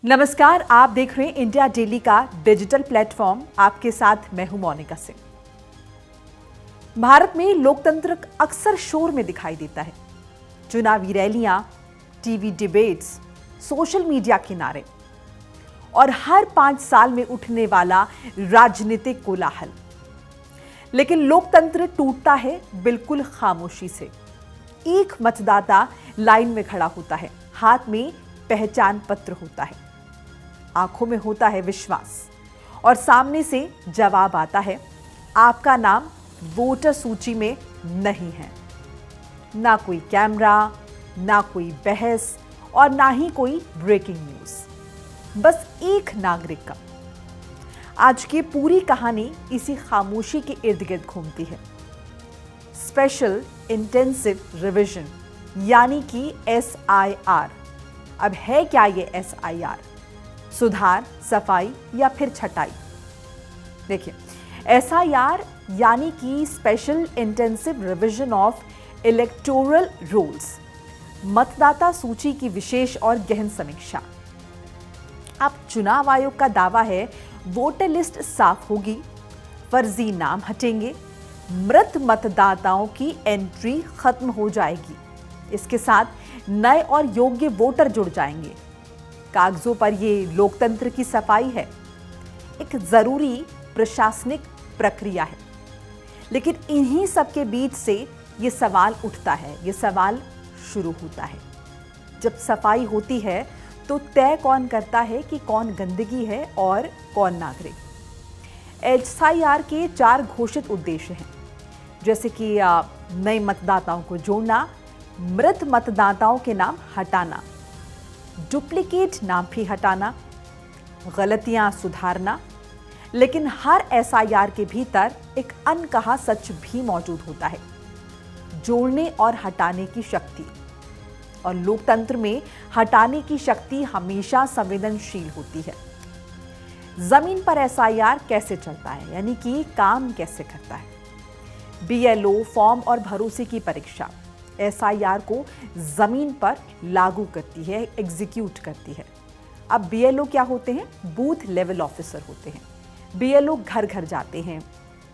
नमस्कार, आप देख रहे हैं इंडिया डेली का डिजिटल प्लेटफॉर्म। आपके साथ मैं हूं मोनिका सिंह। भारत में लोकतंत्र अक्सर शोर में दिखाई देता है। चुनावी रैलियां, टीवी डिबेट्स, सोशल मीडिया के नारे और हर 5 साल में उठने वाला राजनीतिक कोलाहल। लेकिन लोकतंत्र टूटता है बिल्कुल खामोशी से। एक मतदाता लाइन में खड़ा होता है, हाथ में पहचान पत्र होता है, आंखों में होता है विश्वास और सामने से जवाब आता है, आपका नाम वोटर सूची में नहीं है। ना कोई कैमरा, ना कोई बहस और ना ही कोई ब्रेकिंग न्यूज, बस एक नागरिक का। आज की पूरी कहानी इसी खामोशी के इर्द गिर्द घूमती है। स्पेशल इंटेंसिव रिवीजन यानी कि SIR। अब है क्या ये SIR? सुधार, सफाई या फिर छटाई? देखिए, SIR यानी कि special intensive revision of electoral rolls, मतदाता सूची की विशेष और गहन समीक्षा। अब चुनाव आयोग का दावा है वोटर लिस्ट साफ होगी, फर्जी नाम हटेंगे, मृत मतदाताओं की एंट्री खत्म हो जाएगी। इसके साथ नए और योग्य वोटर जुड़ जाएंगे। कागजों पर ये लोकतंत्र की सफाई है, एक जरूरी प्रशासनिक प्रक्रिया है। लेकिन इन्हीं सबके बीच से ये सवाल उठता है, ये सवाल शुरू होता है। जब सफाई होती है तो तय कौन करता है कि कौन गंदगी है और कौन नागरिक? SIR के 4 घोषित उद्देश्य हैं, जैसे कि नए मतदाताओं को जोड़ना, मृत मतदाताओं के नाम हटाना, डुप्लीकेट नाम भी हटाना, गलतियां सुधारना। लेकिन हर SIR के भीतर एक अनकहा सच भी मौजूद होता है, जोड़ने और हटाने की शक्ति। और लोकतंत्र में हटाने की शक्ति हमेशा संवेदनशील होती है। जमीन पर SIR कैसे चलता है, यानी कि काम कैसे करता है? BLO फॉर्म और भरोसे की परीक्षा SIR को जमीन पर लागू करती है, एग्जीक्यूट करती है। अब BLO क्या होते हैं? बूथ लेवल ऑफिसर होते हैं। BLO घर घर जाते हैं,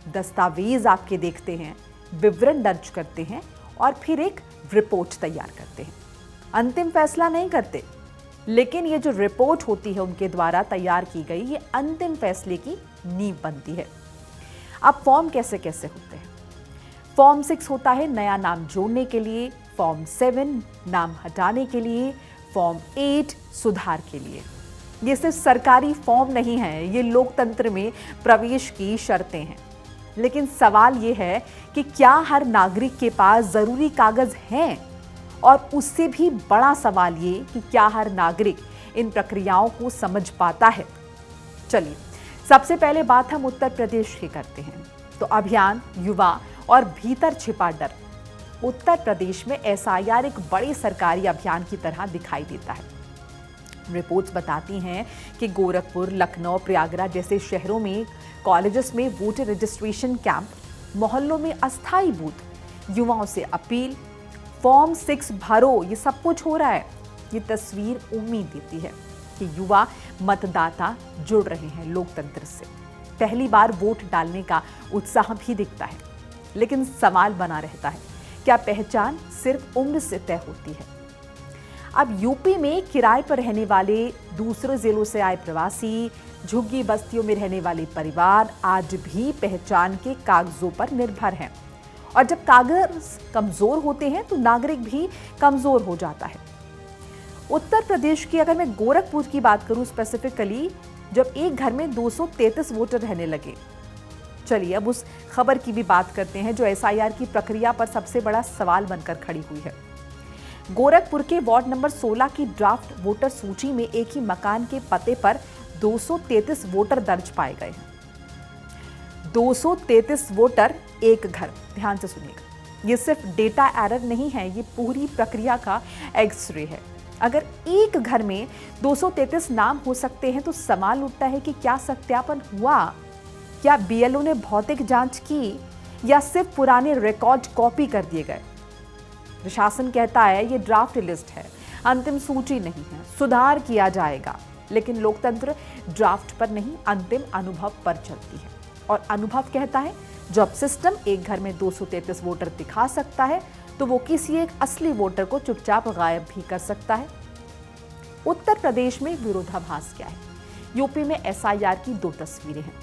दस्तावेज आपके देखते हैं, विवरण दर्ज करते हैं और फिर एक रिपोर्ट तैयार करते हैं। अंतिम फैसला नहीं करते, लेकिन ये जो रिपोर्ट होती है उनके द्वारा तैयार की गई, ये अंतिम फैसले की नींव बनती है। अब फॉर्म कैसे कैसे होते हैं? फॉर्म 6 होता है नया नाम जोड़ने के लिए, फॉर्म 7 नाम हटाने के लिए, फॉर्म 8 सुधार के लिए। ये सिर्फ सरकारी फॉर्म नहीं है, ये लोकतंत्र में प्रवेश की शर्तें हैं। लेकिन सवाल ये है कि क्या हर नागरिक के पास जरूरी कागज हैं? और उससे भी बड़ा सवाल ये कि क्या हर नागरिक इन प्रक्रियाओं को समझ पाता है? चलिए, सबसे पहले बात हम उत्तर प्रदेश की करते हैं। तो अभियान, युवा और भीतर छिपा डर। उत्तर प्रदेश में SIR एक बड़े सरकारी अभियान की तरह दिखाई देता है। रिपोर्ट्स बताती हैं कि गोरखपुर, लखनऊ, प्रयागराज जैसे शहरों में, कॉलेजेस में वोटर रजिस्ट्रेशन कैंप, मोहल्लों में अस्थायी बूथ, युवाओं से अपील, फॉर्म 6 भरो, ये सब कुछ हो रहा है। ये तस्वीर उम्मीद देती है कि युवा मतदाता जुड़ रहे हैं लोकतंत्र से। पहली बार वोट डालने का उत्साह भी दिखता है। लेकिन सवाल बना रहता है, क्या पहचान सिर्फ उम्र से तय होती है? अब यूपी में किराए पर रहने वाले, दूसरे जिलों से आए प्रवासी, झुग्गी बस्तियों में रहने वाले परिवार आज भी पहचान के कागजों पर निर्भर हैं। और जब कागज कमजोर होते हैं तो नागरिक भी कमजोर हो जाता है। उत्तर प्रदेश की अगर मैं गोरखपुर की बात करूं स्पेसिफिकली, जब एक घर में 233 वोटर रहने लगे। चलिए, अब उस खबर की भी बात करते हैं जो SIR की प्रक्रिया पर सबसे बड़ा सवाल बनकर खड़ी हुई है। गोरखपुर के वार्ड नंबर 16 की ड्राफ्ट वोटर सूची में एक ही मकान के पते पर 233 वोटर दर्ज पाए गए हैं। 233 वोटर, एक घर। ध्यान से सुनिएगा, ये सिर्फ डेटा एरर नहीं है, ये पूरी प्रक्रिया का एक्सरे है। अगर एक घर में 233 नाम हो सकते हैं तो सवाल उठता है कि क्या सत्यापन हुआ? क्या BLO ने भौतिक जांच की या सिर्फ पुराने रिकॉर्ड कॉपी कर दिए गए? प्रशासन कहता है ये ड्राफ्ट लिस्ट है, अंतिम सूची नहीं है, सुधार किया जाएगा। लेकिन लोकतंत्र ड्राफ्ट पर नहीं, अंतिम अनुभव पर चलती है। और अनुभव कहता है जब सिस्टम एक घर में 233 वोटर दिखा सकता है तो वो किसी एक असली वोटर को चुपचाप गायब भी कर सकता है। उत्तर प्रदेश में विरोधाभास क्या है? यूपी में एसआईआर की दो तस्वीरें हैं।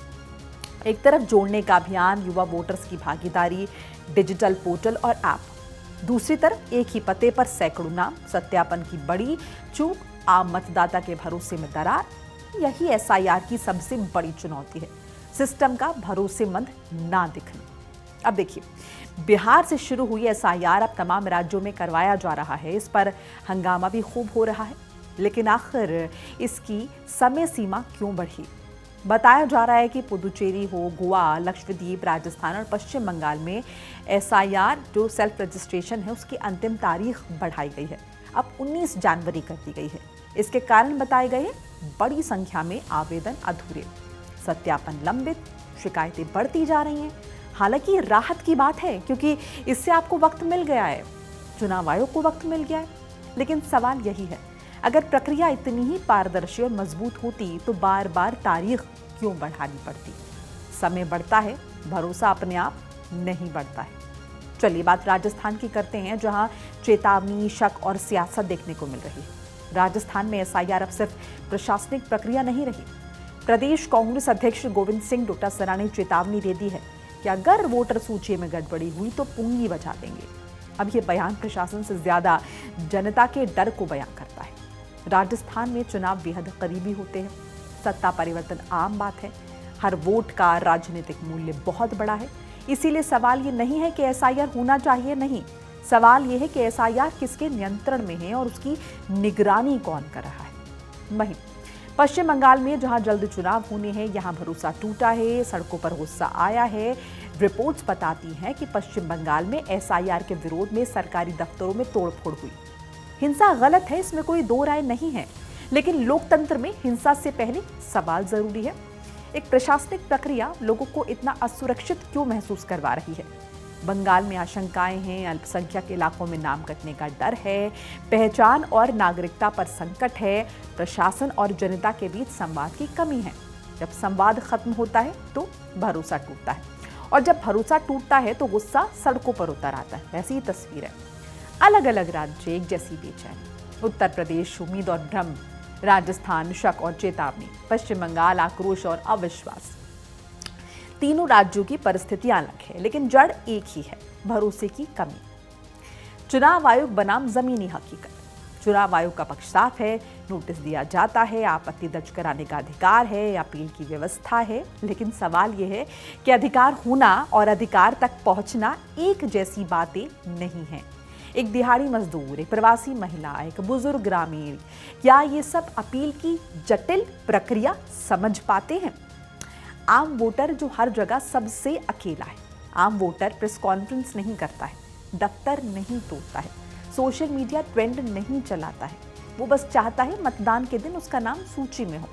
एक तरफ जोड़ने का अभियान, युवा वोटर्स की भागीदारी, डिजिटल पोर्टल और ऐप। दूसरी तरफ एक ही पते पर सैकड़ों नाम, सत्यापन की बड़ी चूक, आम मतदाता के भरोसे में दरार। यही एसआईआर की सबसे बड़ी चुनौती है, सिस्टम का भरोसेमंद ना दिखना। अब देखिए, बिहार से शुरू हुई एसआईआर अब तमाम राज्यों में करवाया जा रहा है। इस पर हंगामा भी खूब हो रहा है, लेकिन आखिर इसकी समय सीमा क्यों बढ़ी? बताया जा रहा है कि पुदुचेरी हो, गोवा, लक्षद्वीप, राजस्थान और पश्चिम बंगाल में एसआईआर जो सेल्फ रजिस्ट्रेशन है उसकी अंतिम तारीख बढ़ाई गई है, अब 19 जनवरी कर दी गई है। इसके कारण बताए गए बड़ी संख्या में आवेदन अधूरे, सत्यापन लंबित, शिकायतें बढ़ती जा रही हैं। हालांकि राहत की बात है क्योंकि इससे आपको वक्त मिल गया है, चुनाव आयोग को वक्त मिल गया है। लेकिन सवाल यही है, अगर प्रक्रिया इतनी ही पारदर्शी और मजबूत होती तो बार बार तारीख क्यों बढ़ानी पड़ती? समय बढ़ता है, भरोसा अपने आप नहीं बढ़ता है। चलिए बात राजस्थान की करते हैं, जहां चेतावनी, शक और सियासत देखने को मिल रही है। राजस्थान में एसआईआर अब सिर्फ प्रशासनिक प्रक्रिया नहीं रही। प्रदेश कांग्रेस अध्यक्ष गोविंद सिंह डोटासरा ने चेतावनी दे दी है कि अगर वोटर सूची में गड़बड़ी हुई तो पूंजी बजा देंगे। अब ये बयान प्रशासन से ज्यादा जनता के डर को बयां करता है। राजस्थान में चुनाव बेहद करीबी होते हैं, सत्ता परिवर्तन आम बात है, हर वोट का राजनीतिक मूल्य बहुत बड़ा है। इसीलिए सवाल ये नहीं है कि एसआईआर होना चाहिए, नहीं, सवाल ये है कि एसआईआर किसके नियंत्रण में है और उसकी निगरानी कौन कर रहा है। वहीं पश्चिम बंगाल में जहां जल्द चुनाव होने हैं, यहां भरोसा टूटा है, सड़कों पर गुस्सा आया है। रिपोर्ट्स बताती हैं कि पश्चिम बंगाल में एसआईआर के विरोध में सरकारी दफ्तरों में तोड़फोड़ हुई। हिंसा गलत है, इसमें कोई दो राय नहीं है, लेकिन लोकतंत्र में हिंसा से पहले सवाल जरूरी है। एक प्रशासनिक प्रक्रिया लोगों को इतना असुरक्षित क्यों महसूस करवा रही है? बंगाल में आशंकाएं हैं, अल्पसंख्यक इलाकों में नाम कटने का डर है, पहचान और नागरिकता पर संकट है, प्रशासन और जनता के बीच संवाद की कमी है। जब संवाद खत्म होता है तो भरोसा टूटता है, और जब भरोसा टूटता है तो गुस्सा सड़कों पर उतर आता है। वैसी ही तस्वीर है। अलग अलग राज्य एक जैसी बेचैनी। उत्तर प्रदेश उम्मीद और भ्रम, राजस्थान शक और चेतावनी, पश्चिम बंगाल आक्रोश और अविश्वास। तीनों राज्यों की परिस्थितियां अलग है, लेकिन जड़ एक ही है, भरोसे की कमी। चुनाव आयोग बनाम जमीनी हकीकत। चुनाव आयोग का पक्ष साफ है, नोटिस दिया जाता है, आपत्ति दर्ज कराने का अधिकार है, अपील की व्यवस्था है। लेकिन सवाल यह है कि अधिकार होना और अधिकार तक पहुंचना एक जैसी बातें नहीं हैं। एक दिहाड़ी मजदूर, एक प्रवासी महिला, एक बुजुर्ग ग्रामीण, क्या ये सब अपील की जटिल प्रक्रिया समझ पाते हैं? आम वोटर जो हर जगह सबसे अकेला है। आम वोटर प्रेस कॉन्फ्रेंस नहीं करता है, दफ्तर नहीं तोड़ता है, सोशल मीडिया ट्रेंड नहीं चलाता है। वो बस चाहता है मतदान के दिन उसका नाम सूची में हो।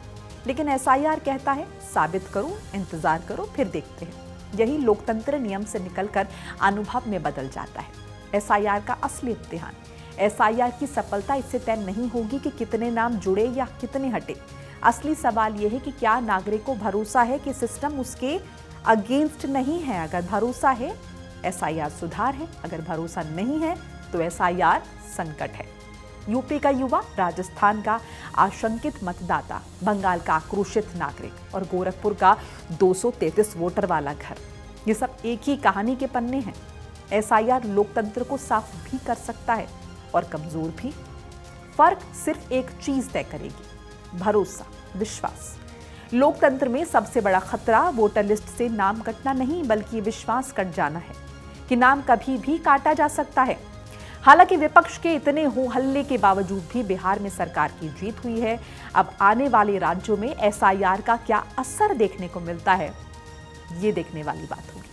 लेकिन एसआईआर कहता है साबित करो, इंतजार करो, फिर देखते हैं। यही लोकतंत्र नियम से निकलकर अनुभव में बदल जाता है। एसआईआर का असली इम्तिहान, एसआईआर की सफलता इससे तय नहीं होगी कि कितने नाम जुड़े या कितने हटे। असली सवाल यह है कि क्या नागरिक को भरोसा है कि सिस्टम उसके अगेंस्ट नहीं है। अगर भरोसा है, एसआईआर सुधार है। अगर भरोसा नहीं है तो एसआईआर संकट है। यूपी का युवा, राजस्थान का आशंकित मतदाता, बंगाल का आक्रोशित नागरिक और गोरखपुर का 233 वोटर वाला घर, ये सब एक ही कहानी के पन्ने हैं। एसआईआर लोकतंत्र को साफ भी कर सकता है और कमजोर भी। फर्क सिर्फ एक चीज तय करेगी, भरोसा, विश्वास। लोकतंत्र में सबसे बड़ा खतरा वोटर लिस्ट से नाम कटना नहीं, बल्कि विश्वास कट जाना है कि नाम कभी भी काटा जा सकता है। हालांकि विपक्ष के इतने हो हल्ले के बावजूद भी बिहार में सरकार की जीत हुई है। अब आने वाले राज्यों में एसआईआर का क्या असर देखने को मिलता है, ये देखने वाली बात होगी।